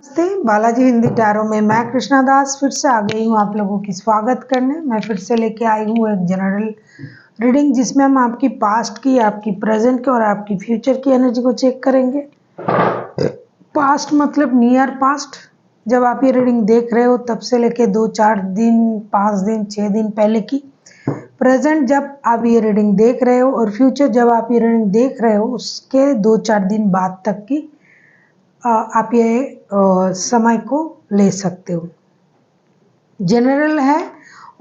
नमस्ते, बालाजी हिंदी टैरो में मैं कृष्णा दास फिर से आ गई हूँ आप लोगों की स्वागत करने। मैं फिर से लेके आई हूँ एक जनरल रीडिंग जिसमें हम आपकी पास्ट की, आपकी प्रेजेंट की और आपकी फ्यूचर की एनर्जी को चेक करेंगे। पास्ट मतलब नियर पास्ट, जब आप ये रीडिंग देख रहे हो तब से लेके 2-4 दिन, 5 दिन, 6 दिन पहले की। प्रेजेंट जब आप ये रीडिंग देख रहे हो और फ्यूचर जब आप ये रीडिंग देख रहे हो उसके 2-4 दिन बाद तक की आप ये समय को ले सकते हो। जनरल है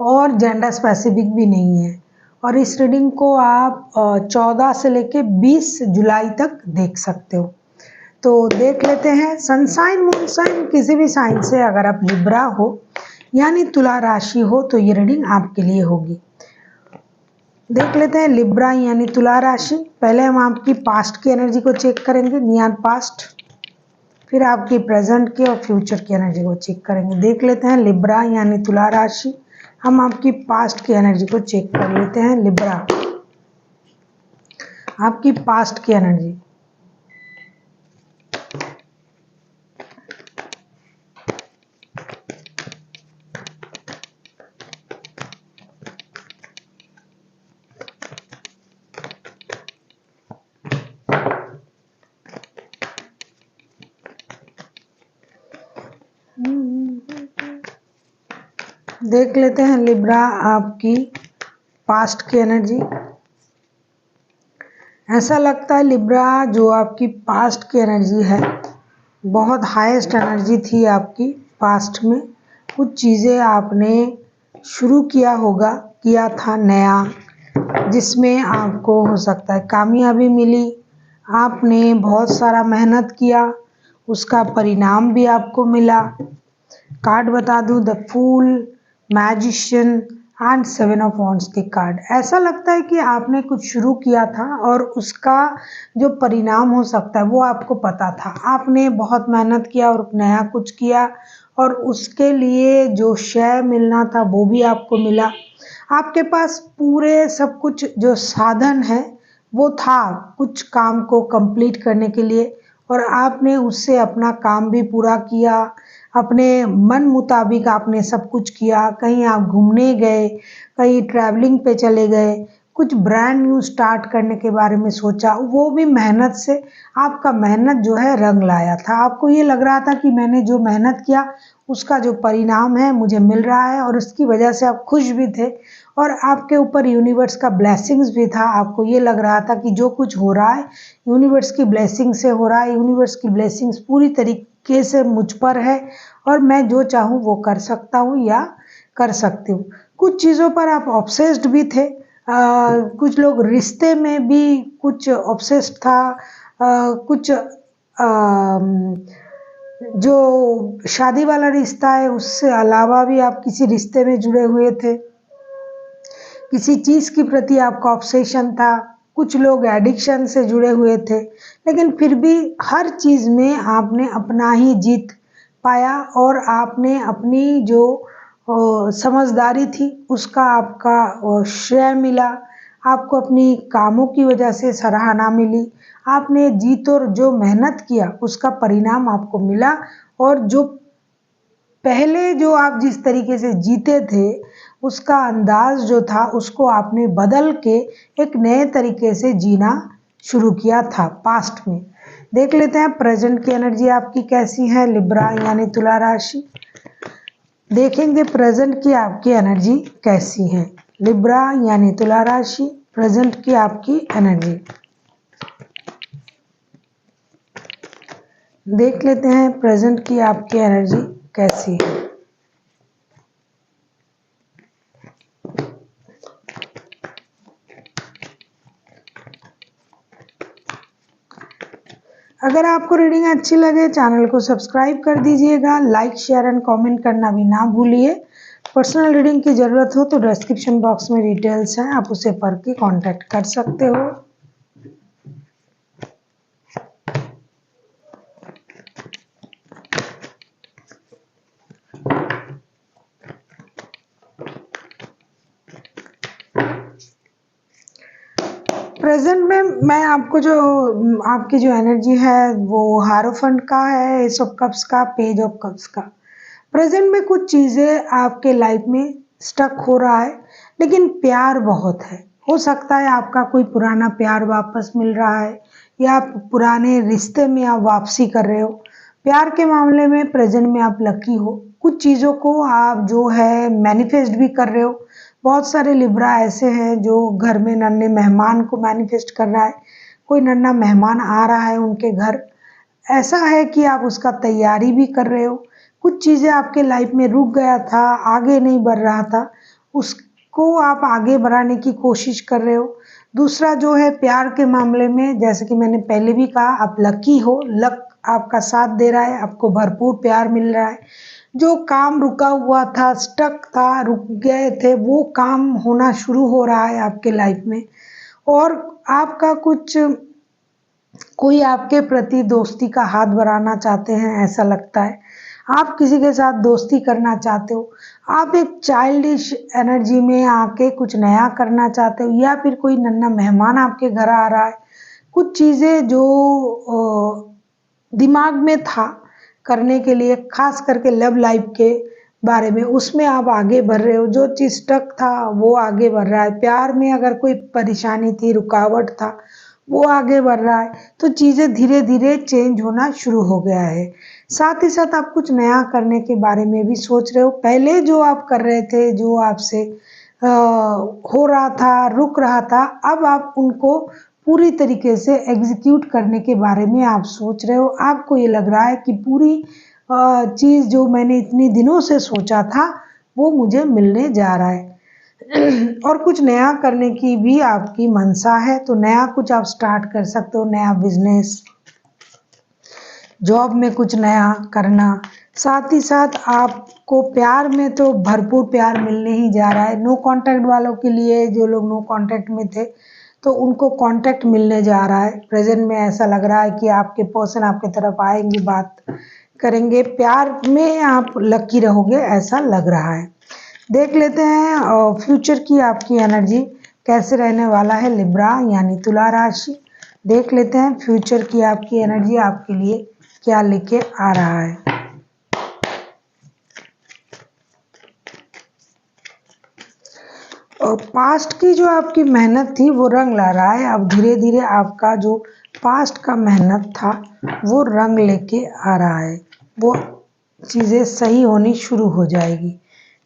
और जेंडर स्पेसिफिक भी नहीं है और इस रीडिंग को आप 14 से लेके 20 जुलाई तक देख सकते हो। तो देख लेते हैं। सनसाइन मून साइन किसी भी साइन से अगर आप लिब्रा हो यानी तुला राशि हो तो ये रीडिंग आपके लिए होगी। देख लेते हैं लिब्रा यानी तुला राशि। पहले हम आपकी पास्ट की एनर्जी को चेक करेंगे, नियर पास्ट, फिर आपकी प्रेजेंट की और फ्यूचर की एनर्जी को चेक करेंगे। देख लेते हैं लिब्रा यानी तुला राशि। हम आपकी पास्ट की एनर्जी को चेक कर लेते हैं। लिब्रा, आपकी पास्ट की एनर्जी। देख लेते हैं लिब्रा आपकी पास्ट की एनर्जी। ऐसा लगता है लिब्रा जो आपकी पास्ट की एनर्जी है बहुत हाईएस्ट एनर्जी थी आपकी पास्ट में। कुछ चीज़ें आपने शुरू किया होगा, किया था नया, जिसमें आपको हो सकता है कामयाबी मिली। आपने बहुत सारा मेहनत किया, उसका परिणाम भी आपको मिला। कार्ड बता दूं, the fool, magician and 7 of wands के कार्ड। ऐसा लगता है कि आपने कुछ शुरू किया था और उसका जो परिणाम हो सकता है वो आपको पता था। आपने बहुत मेहनत किया और नया कुछ किया और उसके लिए जो श्रेय मिलना था वो भी आपको मिला। आपके पास पूरे सब कुछ जो साधन है वो था कुछ काम को कंप्लीट करने के लिए और आपने उससे अपना काम भी पूरा किया। अपने मन मुताबिक आपने सब कुछ किया। कहीं आप घूमने गए, कहीं ट्रैवलिंग पे चले गए, कुछ ब्रांड न्यू स्टार्ट करने के बारे में सोचा, वो भी मेहनत से। आपका मेहनत जो है रंग लाया था। आपको ये लग रहा था कि मैंने जो मेहनत किया उसका जो परिणाम है मुझे मिल रहा है और उसकी वजह से आप खुश भी थे और आपके ऊपर यूनिवर्स का ब्लेसिंग्स भी था। आपको ये लग रहा था कि जो कुछ हो रहा है यूनिवर्स की ब्लेसिंग से हो रहा है, यूनिवर्स की ब्लेसिंग्स पूरी तरीके से मुझ पर है और मैं जो चाहूँ वो कर सकता हूँ या कर सकती हूँ। कुछ चीज़ों पर आप ऑब्सेस्ड भी थे। कुछ लोग रिश्ते में भी कुछ ऑब्सेस्ड था। कुछ जो शादी वाला रिश्ता है उससे अलावा भी आप किसी रिश्ते में जुड़े हुए थे। किसी चीज़ के प्रति आपका ऑब्सेशन था। कुछ लोग एडिक्शन से जुड़े हुए थे, लेकिन फिर भी हर चीज़ में आपने अपना ही जीत पाया और आपने अपनी जो समझदारी थी उसका आपका श्रेय मिला। आपको अपनी कामों की वजह से सराहना मिली। आपने जीत और जो मेहनत किया उसका परिणाम आपको मिला और जो पहले जो आप जिस तरीके से जीते थे उसका अंदाज जो था उसको आपने बदल के एक नए तरीके से जीना शुरू किया था पास्ट में। देख लेते हैं प्रेजेंट की एनर्जी आपकी कैसी है। लिब्रा यानी तुला राशि। देखेंगे प्रेजेंट की आपकी एनर्जी कैसी है। लिब्रा यानी तुला राशि, प्रेजेंट की आपकी एनर्जी देख लेते हैं। प्रेजेंट की आपकी एनर्जी कैसी है। अगर आपको रीडिंग अच्छी लगे चैनल को सब्सक्राइब कर दीजिएगा। लाइक, शेयर एंड कमेंट करना भी ना भूलिए। पर्सनल रीडिंग की ज़रूरत हो तो डिस्क्रिप्शन बॉक्स में डिटेल्स हैं, आप उसे पढ़ के कांटेक्ट कर सकते हो। प्रेजेंट में मैं आपको जो आपकी जो एनर्जी है वो हारोफंट का है, एस ऑफ कप्स का, पेज ऑफ कप्स का। प्रेजेंट में कुछ चीज़ें आपके लाइफ में स्टक हो रहा है, लेकिन प्यार बहुत है। हो सकता है आपका कोई पुराना प्यार वापस मिल रहा है, या आप पुराने रिश्ते में आप वापसी कर रहे हो। प्यार के मामले में प्रेजेंट में आप लकी हो। कुछ चीज़ों को आप जो है मैनिफेस्ट भी कर रहे हो। बहुत सारे लिब्रा ऐसे हैं जो घर में नन्हे मेहमान को मैनिफेस्ट कर रहा है। कोई नन्हा मेहमान आ रहा है उनके घर, ऐसा है कि आप उसका तैयारी भी कर रहे हो। कुछ चीज़ें आपके लाइफ में रुक गया था, आगे नहीं बढ़ रहा था, उसको आप आगे बढ़ाने की कोशिश कर रहे हो। दूसरा जो है प्यार के मामले में, जैसे कि मैंने पहले भी कहा, आप लकी हो, लक आपका साथ दे रहा है, आपको भरपूर प्यार मिल रहा है। जो काम रुका हुआ था, स्टक था, रुक गए थे, वो काम होना शुरू हो रहा है आपके लाइफ में। और आपका कुछ कोई आपके प्रति दोस्ती का हाथ बढ़ाना चाहते हैं, ऐसा लगता है। आप किसी के साथ दोस्ती करना चाहते हो, आप एक चाइल्डिश एनर्जी में आके कुछ नया करना चाहते हो, या फिर कोई नन्हा मेहमान आपके घर आ रहा है। कुछ चीज़ें जो दिमाग में था करने के लिए, खास करके लव लाइफ के बारे में, उसमें आप आगे बढ़ रहे हो। जो चीज़ स्टक था वो आगे बढ़ रहा है। प्यार में अगर कोई परेशानी थी, रुकावट था, वो आगे बढ़ रहा है। तो चीज़ें धीरे धीरे चेंज होना शुरू हो गया है। साथ ही साथ आप कुछ नया करने के बारे में भी सोच रहे हो। पहले जो आप कर रहे थे, जो आपसे हो रहा था, रुक रहा था, अब आप उनको पूरी तरीके से एग्जीक्यूट करने के बारे में आप सोच रहे हो। आपको ये लग रहा है कि पूरी चीज़ जो मैंने इतने दिनों से सोचा था वो मुझे मिलने जा रहा है। और कुछ नया करने की भी आपकी मनसा है, तो नया कुछ आप स्टार्ट कर सकते हो, नया बिजनेस, जॉब में कुछ नया करना। साथ ही साथ आपको प्यार में तो भरपूर प्यार मिलने ही जा रहा है। नो कांटेक्ट वालों के लिए, जो लोग नो कांटेक्ट में थे, तो उनको कांटेक्ट मिलने जा रहा है। प्रेजेंट में ऐसा लग रहा है कि आपके पर्सन आपके तरफ आएंगे, बात करेंगे। प्यार में आप लकी रहोगे, ऐसा लग रहा है। देख लेते हैं फ्यूचर की आपकी एनर्जी कैसे रहने वाला है लिब्रा यानी तुला राशि। देख लेते हैं फ्यूचर की आपकी एनर्जी आपके लिए क्या लेके आ रहा है। और पास्ट की जो आपकी मेहनत थी वो रंग ला रहा है। अब धीरे धीरे आपका जो पास्ट का मेहनत था वो रंग लेके आ रहा है। वो चीज़ें सही होनी शुरू हो जाएगी।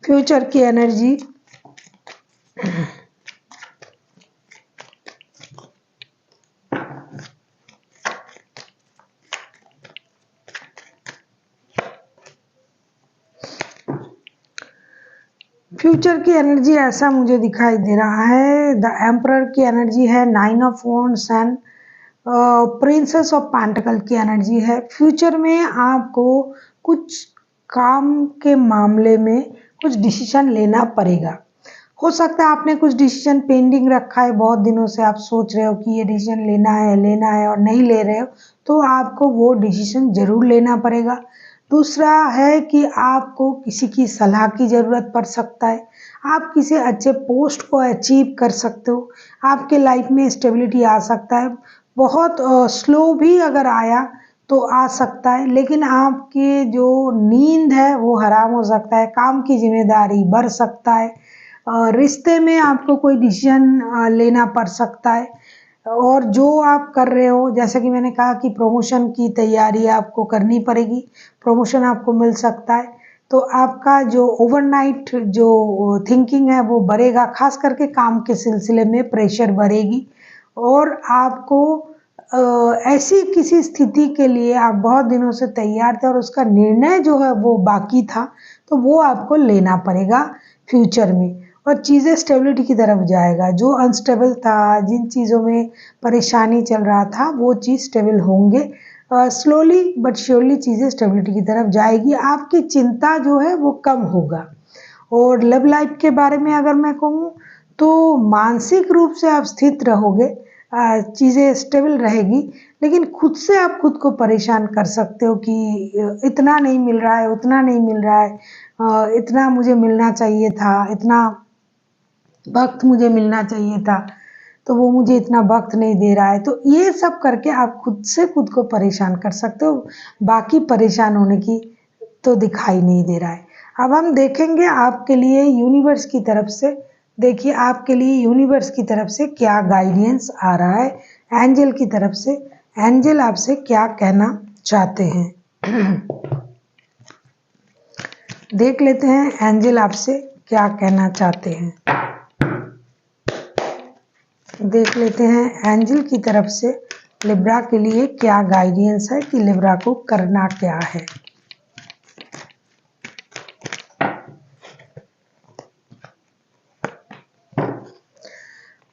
फ्यूचर की एनर्जी फ्यूचर की एनर्जी ऐसा मुझे दिखाई दे रहा है। द एम्परर की एनर्जी है, 9 of wands and princess of pentacle की एनर्जी है। फ्यूचर में आपको कुछ काम के मामले में कुछ डिसीजन लेना पड़ेगा। हो सकता है आपने कुछ डिसीजन पेंडिंग रखा है, बहुत दिनों से आप सोच रहे हो कि ये डिसीजन लेना है और नहीं ले रहे हो, तो आपको वो डिसीजन जरूर लेना पड़ेगा। दूसरा है कि आपको किसी की सलाह की ज़रूरत पड़ सकता है। आप किसी अच्छे पोस्ट को अचीव कर सकते हो। आपके लाइफ में स्टेबिलिटी आ सकता है। बहुत स्लो भी अगर आया तो आ सकता है, लेकिन आपकी जो नींद है वो हराम हो सकता है। काम की जिम्मेदारी बढ़ सकता है। रिश्ते में आपको कोई डिसीजन लेना पड़ सकता है। और जो आप कर रहे हो, जैसे कि मैंने कहा कि प्रमोशन की तैयारी आपको करनी पड़ेगी, प्रमोशन आपको मिल सकता है। तो आपका जो ओवरनाइट जो थिंकिंग है वो बढ़ेगा, खास करके काम के सिलसिले में प्रेशर बढ़ेगी। और आपको ऐसी किसी स्थिति के लिए आप बहुत दिनों से तैयार थे और उसका निर्णय जो है वो बाकी था, तो वो आपको लेना पड़ेगा फ्यूचर में। और चीज़ें स्टेबिलिटी की तरफ जाएगा। जो अनस्टेबल था, जिन चीज़ों में परेशानी चल रहा था, वो चीज़ स्टेबल होंगे। स्लोली बट श्योरली चीज़ें स्टेबिलिटी की तरफ जाएगी। आपकी चिंता जो है वो कम होगा। और लव लाइफ के बारे में अगर मैं कहूँ तो मानसिक रूप से आप स्थित रहोगे, चीज़ें स्टेबल रहेगी, लेकिन खुद से आप खुद को परेशान कर सकते हो कि इतना नहीं मिल रहा है, उतना नहीं मिल रहा है, इतना मुझे मिलना चाहिए था, इतना वक्त मुझे मिलना चाहिए था। तो वो मुझे इतना वक्त नहीं दे रहा है। तो ये सब करके आप खुद से खुद को परेशान कर सकते हो, बाकी परेशान होने की तो दिखाई नहीं दे रहा है। अब हम देखेंगे आपके लिए यूनिवर्स की तरफ से, देखिए आपके लिए यूनिवर्स की तरफ से क्या गाइडेंस आ रहा है, एंजल की तरफ से एंजल आपसे क्या कहना चाहते हैं। देख लेते हैं एंजल आपसे क्या कहना चाहते हैं। देख लेते हैं एंजल की तरफ से लिब्रा के लिए क्या गाइडेंस है कि लिब्रा को करना क्या है।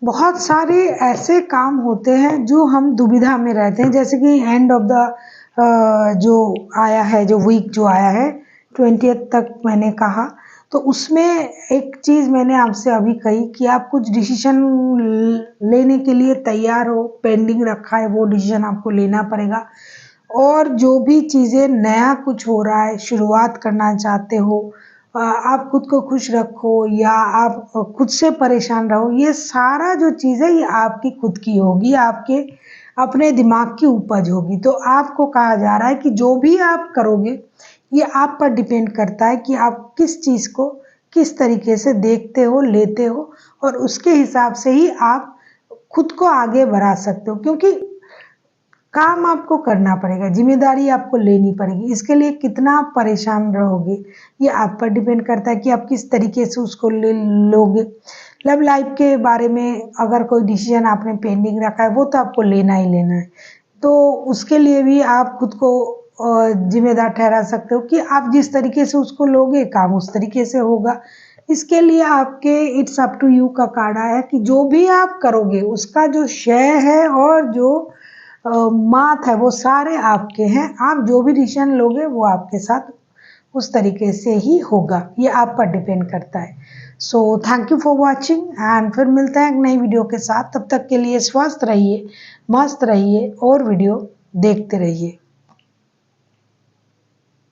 बहुत सारे ऐसे काम होते हैं जो हम दुविधा में रहते हैं, जैसे कि एंड ऑफ द जो आया है, जो वीक जो आया है 20th तक मैंने कहा, तो उसमें एक चीज़ मैंने आपसे अभी कही कि आप कुछ डिसीजन लेने के लिए तैयार हो, पेंडिंग रखा है वो डिसीजन आपको लेना पड़ेगा। और जो भी चीज़ें नया कुछ हो रहा है, शुरुआत करना चाहते हो, आप खुद को खुश रखो या आप खुद से परेशान रहो, ये सारा जो चीज़ है ये आपकी खुद की होगी, आपके अपने दिमाग की उपज होगी। तो आपको कहा जा रहा है कि जो भी आप करोगे ये आप पर डिपेंड करता है कि आप किस चीज़ को किस तरीके से देखते हो, लेते हो, और उसके हिसाब से ही आप खुद को आगे बढ़ा सकते हो। क्योंकि काम आपको करना पड़ेगा, जिम्मेदारी आपको लेनी पड़ेगी, इसके लिए कितना आप परेशान रहोगे ये आप पर डिपेंड करता है कि आप किस तरीके से उसको ले लोगे। लव लाइफ के बारे में अगर कोई डिसीजन आपने पेंडिंग रखा है वो तो आपको लेना ही लेना है, तो उसके लिए भी आप खुद को जिम्मेदार ठहरा सकते हो कि आप जिस तरीके से उसको लोगे काम उस तरीके से होगा। इसके लिए आपके इट्स अप टू यू का कार्ड आया है कि जो भी आप करोगे उसका जो श्रेय है और जो मात है वो सारे आपके हैं। आप जो भी डिसीजन लोगे वो आपके साथ उस तरीके से ही होगा, ये आप पर डिपेंड करता है। So thank you for watching and फिर मिलते हैं एक नई वीडियो के साथ। तब तक के लिए स्वस्थ रहिए, मस्त रहिए और वीडियो देखते रहिए।